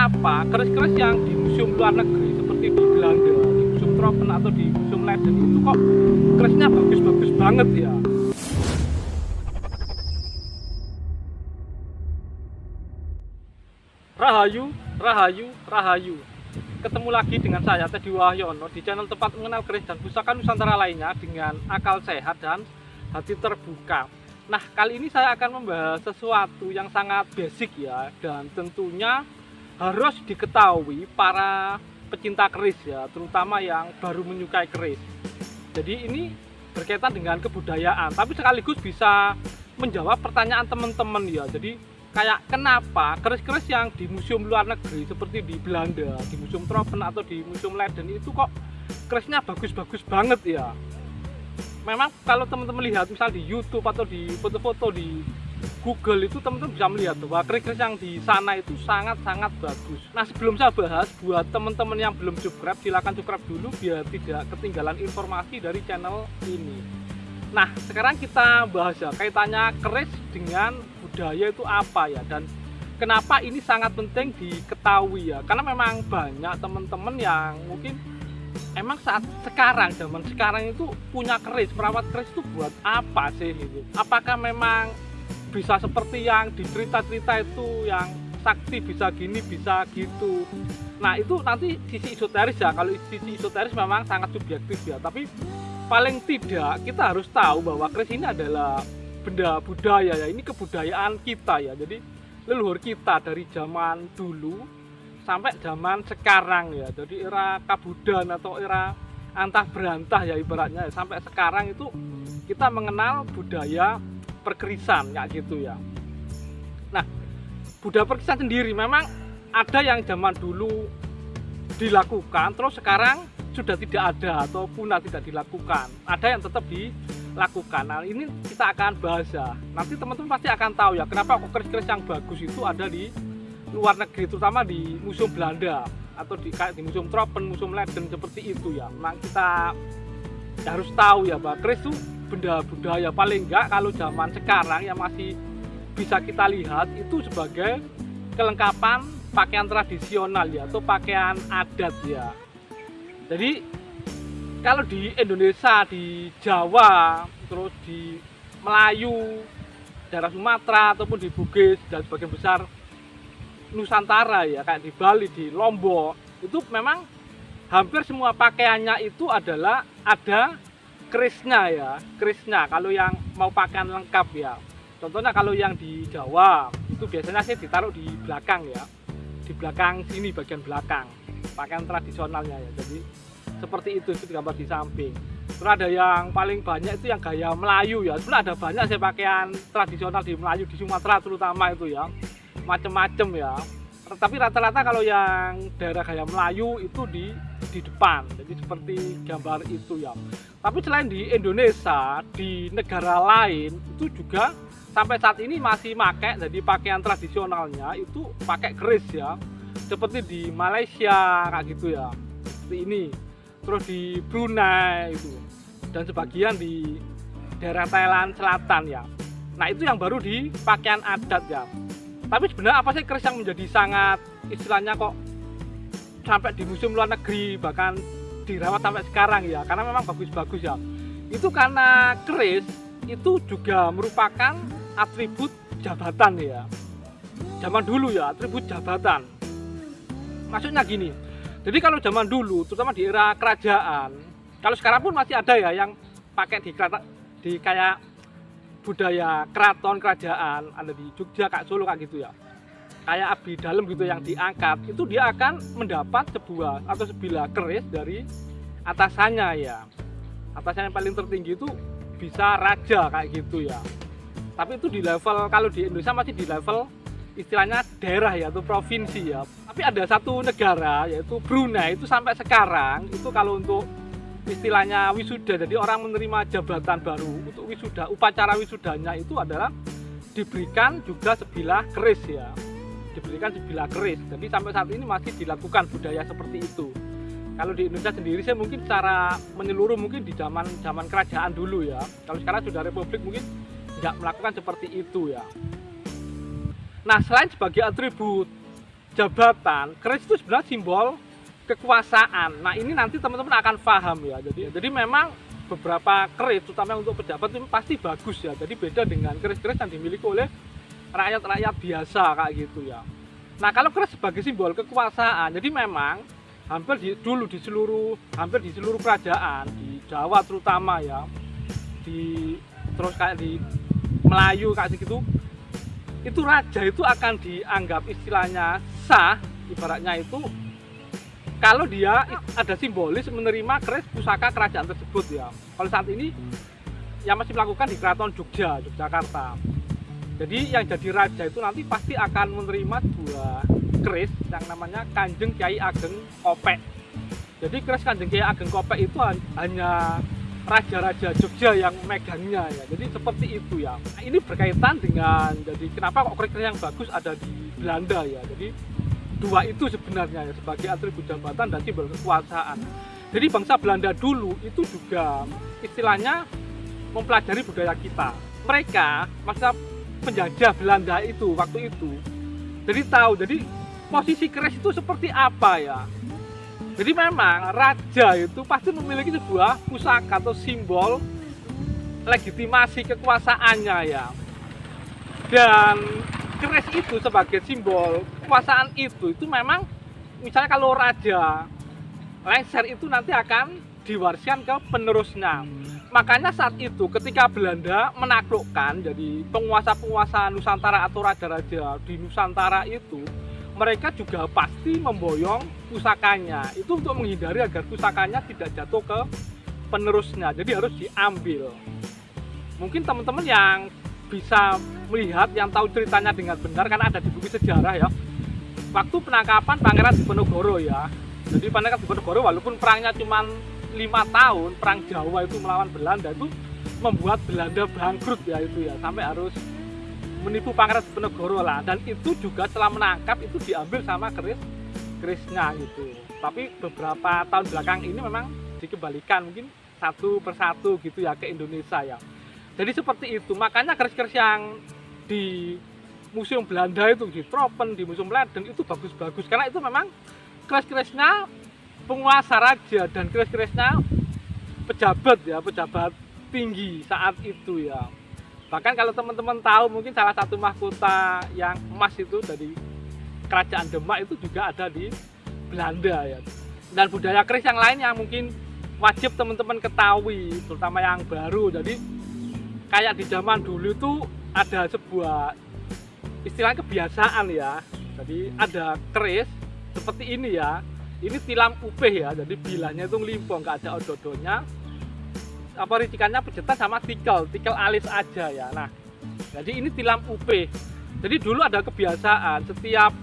kenapa keris-keris yang di museum luar negeri seperti di Belanda, di Museum Tropen atau di Museum Leiden itu kok kerisnya bagus-bagus banget ya. Rahayu, Rahayu, Rahayu. Ketemu lagi dengan saya Teddy Wahyono di channel tempat mengenal keris dan pusaka Nusantara lainnya dengan akal sehat dan hati terbuka. Nah, kali ini saya akan membahas sesuatu yang sangat basic ya, dan tentunya harus diketahui para pecinta keris ya, terutama yang baru menyukai keris. Jadi ini berkaitan dengan kebudayaan, tapi sekaligus bisa menjawab pertanyaan teman-teman ya. Jadi kayak kenapa keris-keris yang di museum luar negeri seperti di Belanda, di Museum Tropen atau di Museum Leiden itu kok kerisnya bagus-bagus banget ya. Memang kalau teman-teman lihat misal di YouTube atau di foto-foto di Google itu teman-teman bisa melihat bahwa keris-keris yang di sana itu sangat-sangat bagus. Nah, sebelum saya bahas, buat teman-teman yang belum subscribe, silakan subscribe dulu biar tidak ketinggalan informasi dari channel ini. Nah, sekarang kita bahas ya kaitannya keris dengan budaya itu apa ya, dan kenapa ini sangat penting diketahui ya, karena memang banyak teman-teman yang mungkin emang saat sekarang, zaman sekarang itu punya keris, merawat keris itu buat apa sih gitu. Apakah memang bisa seperti yang di cerita-cerita itu yang sakti bisa gini bisa gitu. Nah, itu nanti sisi esoteris ya, kalau sisi esoteris memang sangat subjektif ya, tapi paling tidak kita harus tahu bahwa keris ini adalah benda budaya ya, ini kebudayaan kita ya. Jadi leluhur kita dari zaman dulu sampai zaman sekarang ya, jadi era Kabudan atau era antah berantah ya ibaratnya ya, sampai sekarang itu kita mengenal budaya perkerisan kayak gitu ya. Nah, budaya perkerisan sendiri memang ada yang zaman dulu dilakukan terus sekarang sudah tidak ada atau punah tidak dilakukan, ada yang tetap dilakukan. Nah, ini kita akan bahas ya, nanti teman-teman pasti akan tahu ya kenapa kok keris-keris yang bagus itu ada di luar negeri, terutama di Museum Belanda atau di Museum Tropen, Museum Leiden seperti itu ya. Nah, kita harus tahu ya bahwa keris itu benda budaya, paling enggak kalau zaman sekarang yang masih bisa kita lihat itu sebagai kelengkapan pakaian tradisional ya, atau pakaian adat ya. Jadi kalau di Indonesia, di Jawa, terus di Melayu, daerah Sumatera ataupun di Bugis dan sebagian besar Nusantara ya, kayak di Bali, di Lombok, itu memang hampir semua pakaiannya itu adalah ada kerisnya ya, kerisnya kalau yang mau pakaian lengkap ya. Contohnya kalau yang di Jawa itu biasanya sih ditaruh di belakang ya, di belakang sini, bagian belakang pakaian tradisionalnya ya. Jadi seperti itu gambar di samping. Terus ada yang paling banyak itu yang gaya Melayu ya. Sebenarnya ada banyak sih pakaian tradisional di Melayu, di Sumatera terutama itu ya, macem-macem ya. Tapi rata-rata kalau yang daerah gaya Melayu itu di depan, jadi seperti gambar itu ya. Tapi selain di Indonesia, di negara lain itu juga sampai saat ini masih pakai, jadi pakaian tradisionalnya itu pakai keris ya, seperti di Malaysia kayak gitu ya, seperti ini. Terus di Brunei itu, dan sebagian di daerah Thailand Selatan ya. Nah, itu yang baru di pakaian adat ya. Tapi sebenarnya apa sih keris yang menjadi sangat istilahnya kok sampai di museum luar negeri bahkan dirawat sampai sekarang ya, karena memang bagus-bagus ya. Itu karena keris itu juga merupakan atribut jabatan ya. Zaman dulu ya, atribut jabatan. Maksudnya gini, jadi kalau zaman dulu, terutama di era kerajaan, kalau sekarang pun masih ada ya yang pakai di kayak budaya keraton kerajaan, ada di Jogja, kayak Solo kayak gitu ya, kayak abdi dalam gitu yang diangkat, itu dia akan mendapat sebuah atau sebilah keris dari atasannya ya. Atasannya yang paling tertinggi itu bisa raja kayak gitu ya. Tapi itu di level, kalau di Indonesia masih di level istilahnya daerah ya, atau provinsi ya. Tapi ada satu negara yaitu Brunei, itu sampai sekarang itu kalau untuk istilahnya wisuda, jadi orang menerima jabatan baru untuk wisuda, upacara wisudanya itu adalah diberikan juga sebilah keris ya, diberikan sebilah keris. Jadi sampai saat ini masih dilakukan budaya seperti itu. Kalau di Indonesia sendiri saya mungkin secara menyeluruh mungkin di zaman kerajaan dulu ya. Kalau sekarang sudah republik mungkin tidak melakukan seperti itu ya. Nah, selain sebagai atribut jabatan, keris itu sebenarnya simbol kekuasaan. Nah ini nanti teman-teman akan paham ya. Jadi memang beberapa keris, terutama untuk pejabat itu pasti bagus ya. Jadi beda dengan keris-keris yang dimiliki oleh rakyat-rakyat biasa kayak gitu ya. Nah kalau keris sebagai simbol kekuasaan, jadi memang hampir di seluruh kerajaan di Jawa terutama ya, terus kayak di Melayu kayak gitu, itu raja itu akan dianggap istilahnya sah, ibaratnya itu kalau dia ada simbolis menerima keris pusaka kerajaan tersebut ya. Kalau saat ini yang masih melakukan di Keraton Yogyakarta. Jadi yang jadi raja itu nanti pasti akan menerima dua keris yang namanya Kanjeng Kyai Ageng Kopek. Jadi keris Kanjeng Kyai Ageng Kopek itu hanya raja-raja Jogja yang megangnya ya. Jadi seperti itu ya. Nah, ini berkaitan dengan jadi kenapa kok keris yang bagus ada di Belanda ya. Jadi dua itu sebenarnya ya, sebagai atribut jabatan dan simbol kekuasaan. Jadi bangsa Belanda dulu itu juga istilahnya mempelajari budaya kita. Mereka masa penjajah Belanda itu waktu itu jadi tahu jadi posisi keris itu seperti apa ya. Jadi memang raja itu pasti memiliki sebuah pusaka atau simbol legitimasi kekuasaannya ya. Dan keris itu sebagai simbol kekuasaan itu memang misalnya kalau raja lengser itu nanti akan diwariskan ke penerusnya. Makanya saat itu ketika Belanda menaklukkan jadi penguasa-penguasa Nusantara atau raja-raja di Nusantara itu, mereka juga pasti memboyong pusakanya. Itu untuk menghindari agar pusakanya tidak jatuh ke penerusnya. Jadi harus diambil. Mungkin teman-teman yang bisa melihat, yang tahu ceritanya dengan benar karena ada di buku sejarah ya. Waktu penangkapan Pangeran Diponegoro ya. Jadi Pangeran Diponegoro walaupun perangnya cuma 5 tahun, perang Jawa itu melawan Belanda itu membuat Belanda bangkrut ya itu ya, sampai harus menipu Pangeran Diponegoro lah. Dan itu juga setelah menangkap itu diambil sama kerisnya gitu. Tapi beberapa tahun belakang ini memang dikembalikan mungkin satu persatu gitu ya ke Indonesia ya. Jadi seperti itu, makanya keris-keris yang di Museum Belanda itu, di Tropen, di Museum Leiden itu bagus-bagus karena itu memang keris-kerisnya penguasa raja dan keris-kerisnya pejabat ya, pejabat tinggi saat itu ya. Bahkan kalau teman-teman tahu mungkin salah satu mahkota yang emas itu dari Kerajaan Demak itu juga ada di Belanda ya. Dan budaya keris yang lain yang mungkin wajib teman-teman ketahui, terutama yang baru. Jadi kayak di zaman dulu itu ada sebuah istilah kebiasaan ya. Jadi ada keris seperti ini ya. Ini tilam upeh ya. Jadi bilahnya itu ngelimpong, nggak ada ododonya. Apa ricikannya pejetan sama tikel alis aja ya. Nah, jadi ini tilam upeh. Jadi dulu ada kebiasaan setiap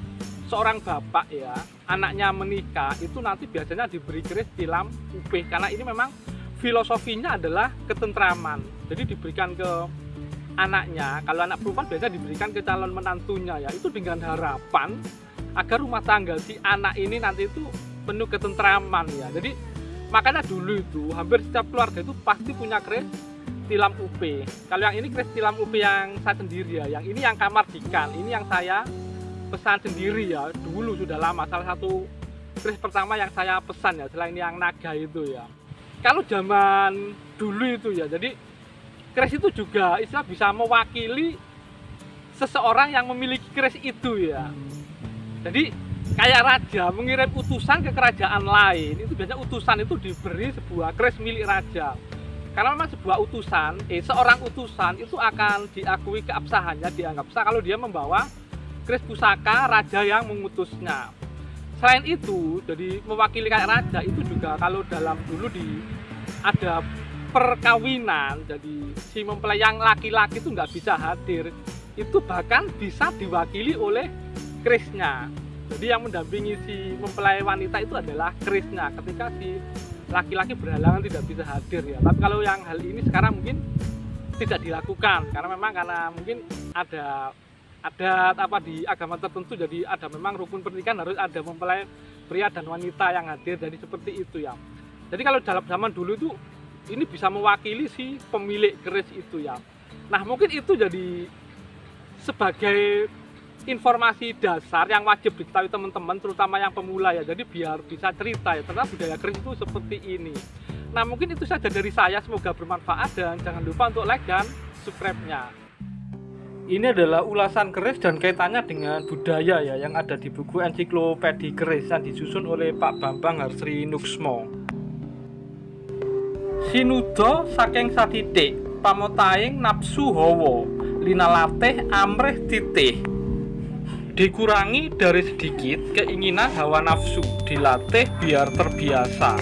seorang bapak ya, anaknya menikah itu nanti biasanya diberi keris tilam upeh karena ini memang filosofinya adalah ketentraman. Jadi diberikan ke anaknya, kalau anak perempuan biasanya diberikan ke calon menantunya ya, itu dengan harapan agar rumah tangga si anak ini nanti itu penuh ketentraman ya. Jadi makanya dulu itu hampir setiap keluarga itu pasti punya keris tilam upe. Kalau yang ini keris tilam upe yang saya sendiri ya, yang ini yang kamardikan, ini yang saya pesan sendiri ya, dulu sudah lama, salah satu keris pertama yang saya pesan ya, selain yang naga itu ya. Kalau zaman dulu itu ya, jadi keris itu juga istilah bisa mewakili seseorang yang memiliki keris itu ya. Jadi kayak raja mengirim utusan ke kerajaan lain, itu biasanya utusan itu diberi sebuah keris milik raja. Karena memang sebuah utusan, seorang utusan itu akan diakui keabsahannya, dianggap sah kalau dia membawa keris pusaka raja yang mengutusnya. Selain itu, jadi mewakili kayak raja itu juga kalau dalam dulu ada perkawinan, jadi si mempelai yang laki-laki itu nggak bisa hadir, itu bahkan bisa diwakili oleh kerisnya. Jadi yang mendampingi si mempelai wanita itu adalah kerisnya ketika si laki-laki berhalangan tidak bisa hadir ya. Tapi kalau yang hal ini sekarang mungkin tidak dilakukan karena mungkin ada apa di agama tertentu, jadi ada memang rukun pernikahan harus ada mempelai pria dan wanita yang hadir, jadi seperti itu ya. Jadi kalau dalam zaman dulu itu ini bisa mewakili si pemilik keris itu ya. Nah mungkin itu jadi sebagai informasi dasar yang wajib diketahui teman-teman, terutama yang pemula ya. Jadi biar bisa cerita ya, ternyata budaya keris itu seperti ini. Nah mungkin itu saja dari saya, semoga bermanfaat dan jangan lupa untuk like dan subscribe-nya. Ini adalah ulasan keris dan kaitannya dengan budaya ya, yang ada di buku ensiklopedi keris yang disusun oleh Pak Bambang Harsri Nuksmo. Sinudo saking satitik, pamotaing nafsu hawa, linalatih amrih titih. Dikurangi dari sedikit keinginan hawa nafsu, dilatih biar terbiasa.